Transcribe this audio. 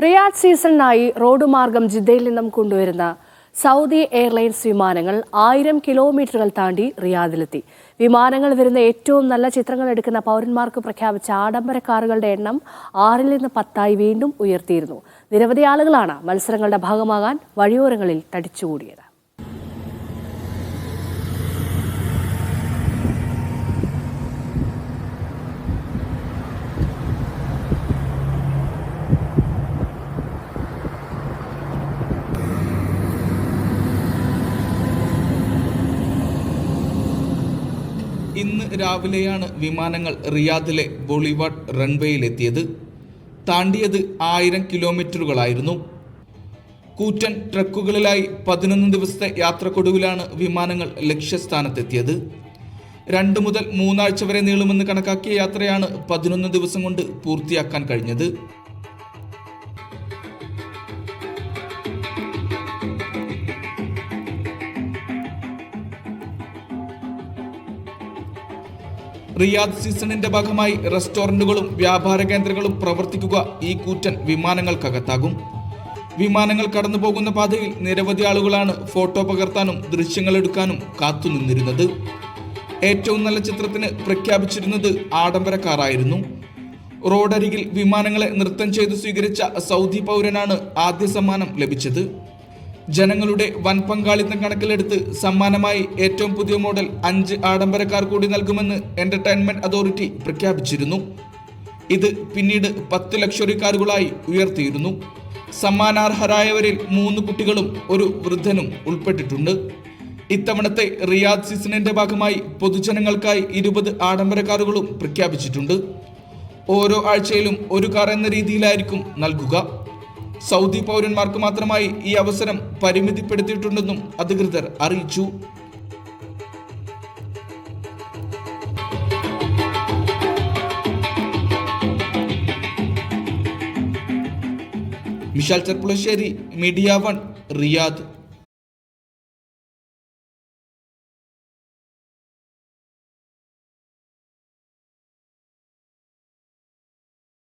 Riyadh സീസണിനായി road മാർഗം ജിദ്ദയിൽ നിന്നും കൊണ്ടുവരുന്ന സൗദി എയർലൈൻസ് വിമാനങ്ങൾ 1000 കിലോമീറ്ററുകൾ താണ്ടി റിയാദിലെത്തി. വിമാനങ്ങൾ വരുന്ന ഏറ്റവും നല്ല ചിത്രങ്ങൾ എടുക്കുന്ന പൗരന്മാർക്ക് പ്രഖ്യാപിച്ച ആഡംബര കാറുകളുടെ എണ്ണം 6ൽ നിന്ന് 10ആയി വീണ്ടും ഉയർത്തിയിരുന്നു. നിരവധി ആളുകളാണ് മത്സരങ്ങളുടെ ഭാഗമാകാൻ വഴിയോരങ്ങളിൽ തടിച്ചുകൂടിയത്. ഇന്ന് രാവിലെയാണ് വിമാനങ്ങൾ റിയാദിലെ ബോളിവാർഡ് റൺവേയിലെത്തിയത്. താണ്ടിയത് 1000 കിലോമീറ്ററുകളായിരുന്നു. കൂറ്റൻ ട്രക്കുകളിലായി 11 ദിവസത്തെ യാത്രക്കൊടുവിലാണ് വിമാനങ്ങൾ ലക്ഷ്യസ്ഥാനത്തെത്തിയത്. 2 മുതൽ 3 ആഴ്ച വരെ നീളുമെന്ന് കണക്കാക്കിയ യാത്രയാണ് 11 ദിവസം കൊണ്ട് പൂർത്തിയാക്കാൻ കഴിഞ്ഞത്. റിയാദ് സീസണിന്റെ ഭാഗമായി റെസ്റ്റോറന്റുകളും വ്യാപാര കേന്ദ്രങ്ങളും പ്രവർത്തിക്കുക ഈ കൂറ്റൻ വിമാനങ്ങൾക്കകത്താകും. വിമാനങ്ങൾ കടന്നു പോകുന്ന പാതയിൽ നിരവധി ആളുകളാണ് ഫോട്ടോ പകർത്താനും ദൃശ്യങ്ങൾ എടുക്കാനും കാത്തുനിന്നിരുന്നത്. ഏറ്റവും നല്ല ചിത്രത്തിന് പ്രഖ്യാപിച്ചിരുന്നത് ആഡംബര കാറായിരുന്നു. റോഡരികിൽ വിമാനങ്ങളെ നൃത്തം ചെയ്ത് സ്വീകരിച്ച സൗദി പൗരനാണ് ആദ്യ സമ്മാനം ലഭിച്ചത്. ജനങ്ങളുടെ വൻ പങ്കാളിത്തം കണക്കിലെടുത്ത് സമ്മാനമായി ഏറ്റവും പുതിയ മോഡൽ 5 ആഡംബര കാർ കൂടി നൽകുമെന്ന് എന്റർടൈൻമെന്റ് അതോറിറ്റി പ്രഖ്യാപിച്ചിരുന്നു. ഇത് പിന്നീട് 10 ലക്ഷറി കാറുകളായി ഉയർത്തിയിരുന്നു. സമ്മാനാർഹരായവരിൽ 3 കുട്ടികളും ഒരു വൃദ്ധനും ഉൾപ്പെട്ടിട്ടുണ്ട്. ഇത്തവണത്തെ റിയാദ് സീസണിന്റെ ഭാഗമായി പൊതുജനങ്ങൾക്കായി 20 ആഡംബര കാറുകളും പ്രഖ്യാപിച്ചിട്ടുണ്ട്. ഓരോ ആഴ്ചയിലും ഒരു കാർ എന്ന രീതിയിലായിരിക്കും നൽകുക. സൗദി പൗരന്മാർക്ക് മാത്രമായി ഈ അവസരം പരിമിതിപ്പെടുത്തിയിട്ടുണ്ടെന്നും അധികൃതർ അറിയിച്ചു. Mishal Cherpulassery, media 1, Riyadh.